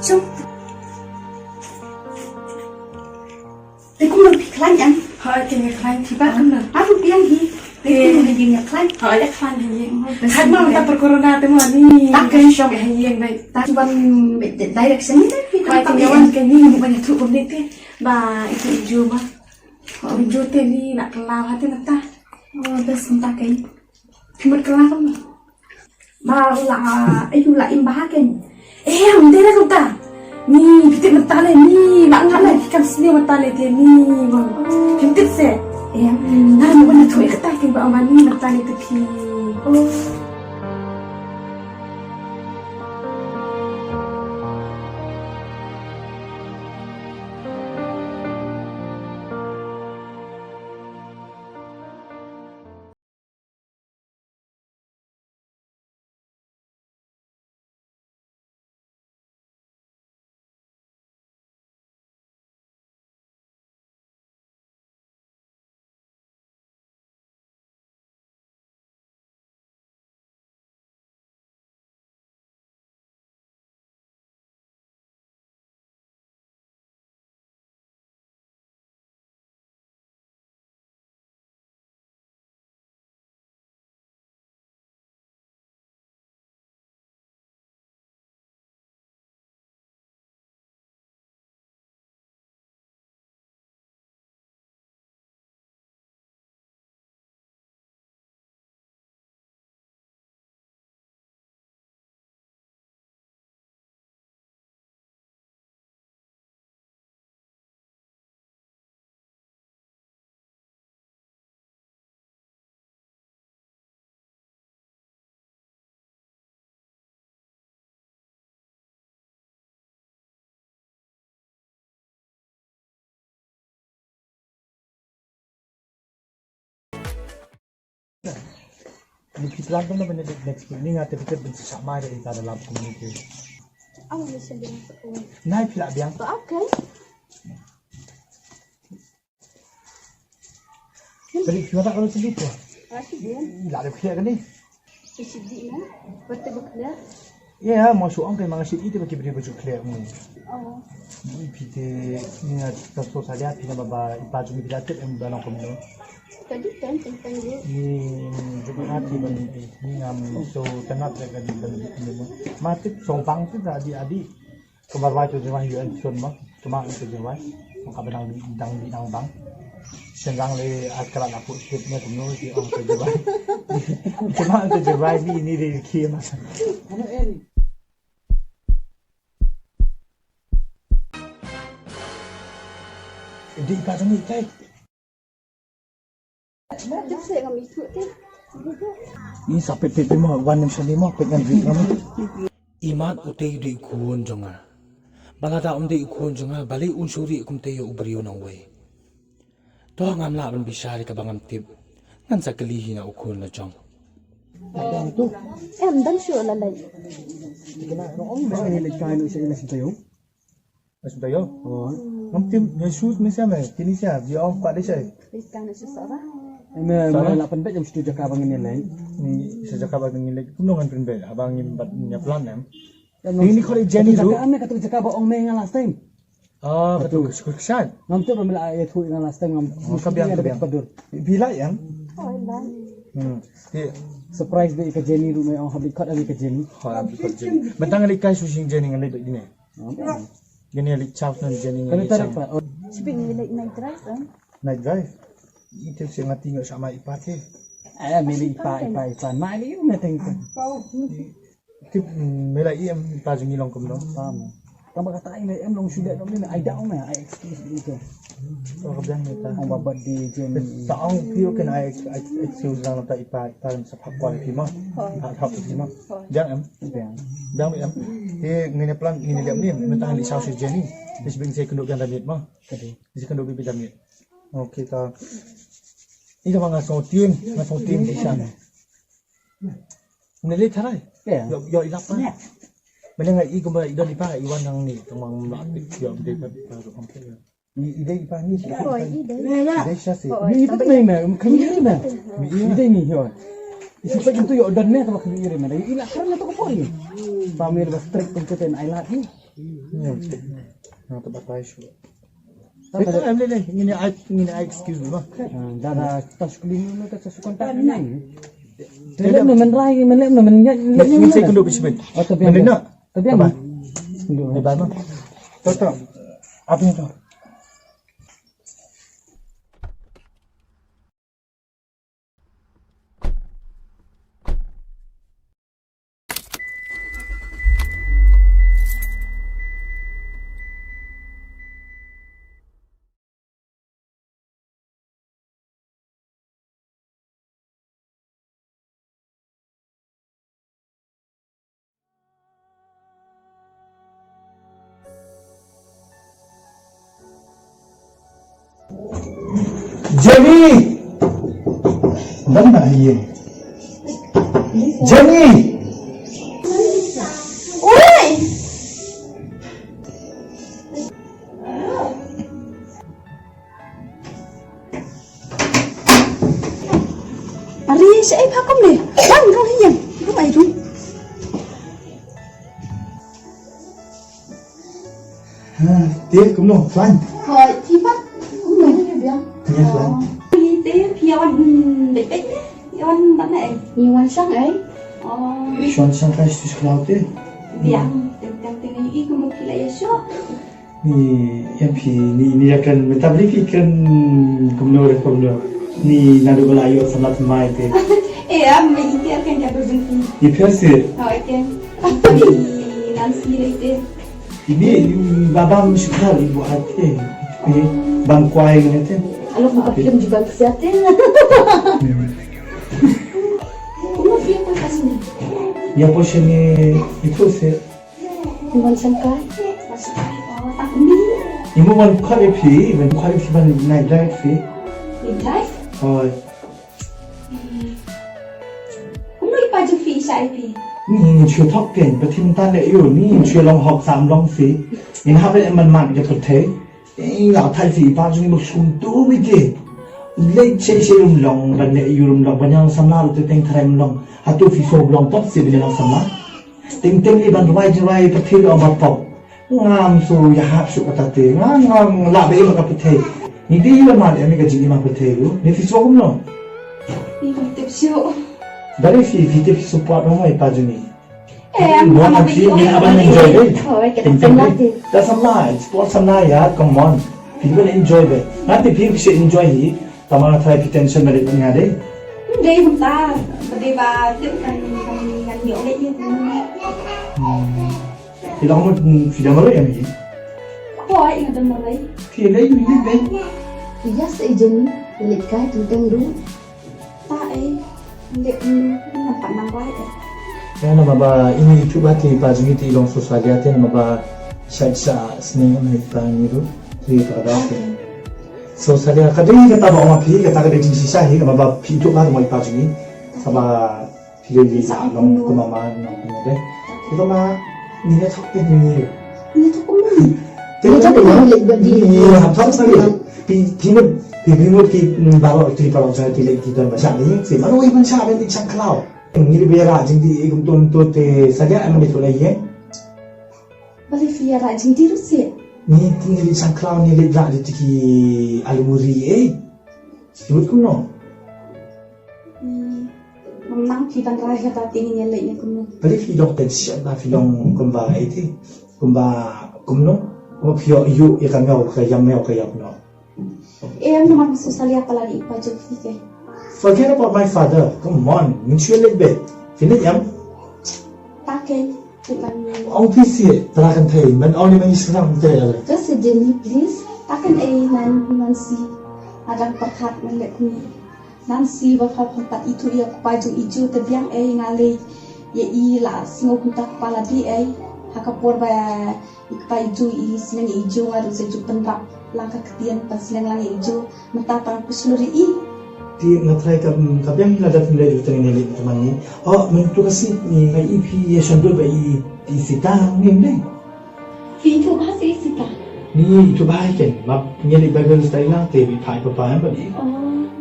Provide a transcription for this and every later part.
Jom. Aku mau iklan yang. Tinggal iklan tiba kan lah. Aku bilang ni. Yang iklan. Iklan hanya. Kan mau tak berkorona temu ni. Tak kan shop hanya baik. tak cuma direction ni tapi Kawan kan ni banyak tu komplain tu. Ba itu hijau ba. Hijau tu ni nak kelau hati nata. Oh, terus entah kain. Cuma kelau kan. Barulah ayu lah imbah kan. Ang dia nak kata. Ni kita mata le ni nak ngala kan sini mata le dia ni. Kita se. Nah mau nak tu kata kan ba mani mata le tu pi. Oh. Ni kita lang na benda next week ni ngate kita bersama dari kita dalam community. Awak mesti dia masuk. Naik pula biang. Okay. Beri kita kalau sedih tu. Masih dia. Lah ada clear kan ni? Sedih na. Betul-betul. Ya, masuk orang kan mangasih itu bagi beri baju clear ni. Oh. Ni pite ni kita susah dia pina baba ipaju ni bila tu em dalam community. Tadi kan tentang dia. Ni juga hati bani ni ngam so tenat dekat di bani ni. Mati sompang tu adik-adik kebar tu jangan yuan sun mak cuma itu jangan maka benang bidang bang senggang le akral aku tipnya temu di orang terjebai cuma terjebai ni di kia masa ano eri di pasang ni kai Dia saya kami ikut tu. ni sampai pepe mah wan seni mah pegang duit kami Iman utay di ukun jonga. Balada di ukun jonga bali unsuri kumteyo ubriyo nang way. Toh ngam laban bisari ka bangam tip. Ngan sa kalihi na ukun na jong. ada tu Dan sure lah lagi. kena orang mai ni lekai no saya nasi tayo nasi tayo oh ngam Yesus ni siapa kini siapa dia orang pak dia Sekarang susah lah. Salah 8 bet jam studio abang ini lain. Ni sejak abang ini lagi kunungan prinbel abang ini punya plan em. Ini kalau Jenny tu. Kami kata cakap ong mei ngan last time. Ah betul. Sukses. Ngam tu pemela ayat hu ngan last time ngam. Kabiang. Bila yang? Oh lah. Surprise be ke Jenny ru mei ong habis kat abi ke Jenny. Ha habis kat Jenny. Bentang likai susing Jenny ngan lek gini. Gini lik Charles dan Jenny. Kami tarik pa. Speak ni like night drive kan. Night drive. Itu saya ngati ngak sama ipat ke. Meli ipa. Mai ni me teng. Tip melai em pajungi long kum dong. Paham. Kamu kata ini em long sudah dong ni ai down me ai excuse itu. So kabiang ni ta. Ong babat di Jenny. Taong pio kan ai excuse lang ta ipat tan sa pakwan ki ma. Ha ki ma. Jang em. Jang em. Dia ngene plan ngene liam ni mentang li sauce Jenny. Dis bing saya kenduk ganda mit ma. Tadi. Dis kenduk bi damit. Okey ta. Ini apa ngasong tim di sana. Nilai tarai. Ya. Yo ilap pa. Menengah i kumba idon ipa iwan nang ni tumang mak yo dekat baru okey. Ide ipa ni. Oh, ide. Ide syasi. Ni itu mei me. Kan ni me. Ide ni yo. Isi pa itu yo dan me sama kami ire me. Ila karena to ko ni. Pamir bas trek pencetan ai lat ni. Nah, tempat baik sih. Tapi em ini excuse me. Darah tas kuning itu tas kontak ni. Dalam ni men Ini saya kunduh bismillah. Oh tapi yang Mana? tapi yang Ni bagaimana? Tahu. Apa yang tahu? Jenny! Mana dia? Jenny! Oi! Ari, saya pakai ni. Bang, kau hiang. Kau mai tu. Dia kamu flan. Rồi, thì bắt. Không người nó biết. Dia flan. Đi tế khi anh để tích đấy. Khi anh bắn này. Nhiều ăn sáng ấy. Schon sampai di sekolah tu. Biang, tentang ini kamu kira ya sure. Ni yang ni akan mentablik ikan kamu ni nado belayu sangat mai tu. Em mình kia kan dia berhenti. Ni persi. Rồi kan. Di Nancy itu. Ini bapa mesti ibu hati. Ni bangkuai ni tu. Kalau buka film juga kesehatan. Kamu dia pun kasih. Yang posisi ni itu se. Iwan sangkai. Masih. Oh, tak ni. Ibu man kualifi, man kualifi man naik drive fi. Di drive. Oh, Kamu ipa je fee saya fee. ni chưa thóc tiền, but tim tan lại yêu ni chưa long học 3 long phí. Nên học lại mình mặc cho thật thế. Ngạo thay phí ba chúng một sum tu với kì. Lấy chơi long, bạn lại yêu long, bạn yang samla lu teng tharam long. Hatu phí so long top si bên long samla. Ting li ban rai but thi lo ba pop. Ngam so ya hap su kata te. Ngam la be ma ka puthe. Ni di ba ma le ka jini ma puthe lu. Ni phí so kum lo. Đi không tiếp siêu. Dari phí tiếp support mo mai pa juni. Em One of you, you haven't enjoyed it. Thôi kita senang tu. That's a lie. Explore some lie, yeah. Come on. People enjoy it. Not the people should enjoy it. Tamara try potential merit ng hari. Đây không ta. Đi và tiếp cận nhiều đấy chứ. Thì đó một video mới em gì? Thôi, anh đừng nói đấy. Thì lấy mình đi bên. Iya sejen milik kai tentang dulu. Ta ấy. Để nampak nang quay đấy. Kaya na maba ini YouTube ati pajungi ti long social media ti na maba sa sning na ipang niru ti para ati. So sadia kadai kata ba ma pi kata kadai jing sisa hi maba pi YouTube na mo ipajungi sama pilih long kumaman nang de. Ito ma ni na thok ni. Ini tuh kamu. Tengok Macam apa? milik bagi. Iya, hampa sekali. Pimut bawa tu para orang pilih kita macam ni. Si mana orang macam apa ni cangklau. Ini biara jadi untuk te saja aman itu lagi. Balik via rajin di Rusia. Ni tinggal di cangklau ni lepas di tiki alumuri Sebut kuno. Memang kita raya kata tingginya lainnya kamu. Balik film pensiun lah film kumba itu. Kumno. Kumba pio iu ikan ngau kaya no. Em memang susah lihat apalagi ipa jadi ke. Forget about my father. Come on, muncul lebih. Finish yam. Pakai dengan Ông PC terakan thay, man only man Islam thay ada. Just sejen please. takkan Nancy ada perkat melekuni Nancy bakal kontak itu ia baju hijau terbiang ngale ya ila singo kontak kepala di hakapor ba ikbaju i sinang hijau ngaru seju penrap langkah ketian pas sinang lang hijau mentapang kusluri Di ngatry kabiang hiladat nila dito ng nilit teman ni. Oh, mentu kasi ni may EP sandul ba i sitang ni ni. Video kasi sita. Ni itu bahay kan. Map ngeli bagal style lang te bi pai papa ba di.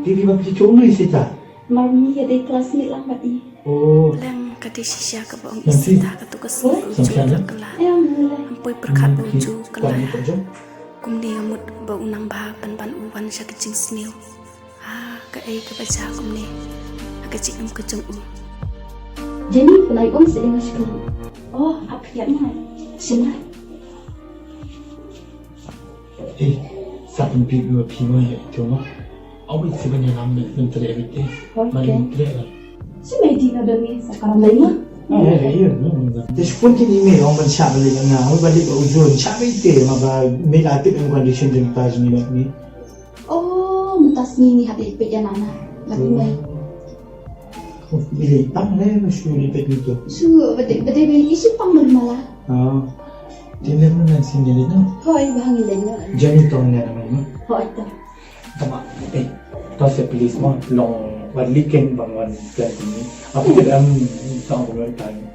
Di ba pi chung ni sita. Marmi ya de kelas ni lang bati. Oh, Lang kati sisya ka ba ang Nanti. isita ka to kasi Sampai ada. kala. Ayang poi berkat uju Tuan ni kelah jom. kum ni amut ba unang bah pan uwan sa kicing snew ka ai ka baca kum ni ka cik ke jong Jenny pelai sedengar sekali. Oh, apa yang mana? Senang. Saben pigo pigo ya cuma. Awak sebenarnya nama menteri itu. Mana menteri lah. Si Medi na dami sekarang lagi. Iya. Jadi pun kini ni orang bersama lagi ngah. Awak balik ke ujung. Siapa itu? Maka negatif yang condition dengan pas ni. Oh, mutas ni hati pejan anak. Lagi mai. Bila pang le mesti lipet itu. Su betul isu pang malah. Dia memang nanti ni no. Hoi bahang ilena. Jadi tahun ni nama. Hoi ta. Tama. Tahu saya polis mah long weekend bangun kan ini. Apa kita sang bulan time.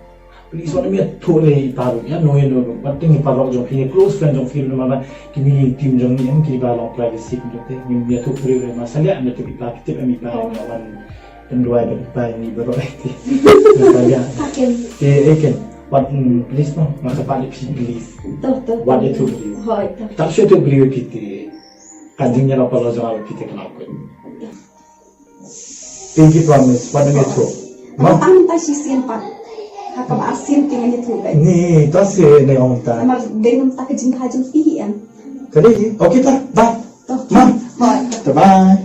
Polis mana dia tu le taruh ya no. Penting parok jom kini close friend jom film mana kini tim jom ni yang kini balong privacy tu te. Ni dia tu perlu masalah anda tu kita kita ambil bahan dan dua bahan ni berarti. Masalah. Hakim. Kan. What polis mah masa balik polis. Tuh. What itu beliau. Hoi ta. Tak sure tu beliau kita. Kanjingnya apa lah soal kita kelakuan. Pinky promise, pada metro. Tang ta sisian pat. Hakam asin tinggal itu kan. Ni, tu sih ni orang ta. Amar dengan tak kejing hajung iyan. Kali, okay tak? Bye. Tuh. Mam. Hoi. Bye.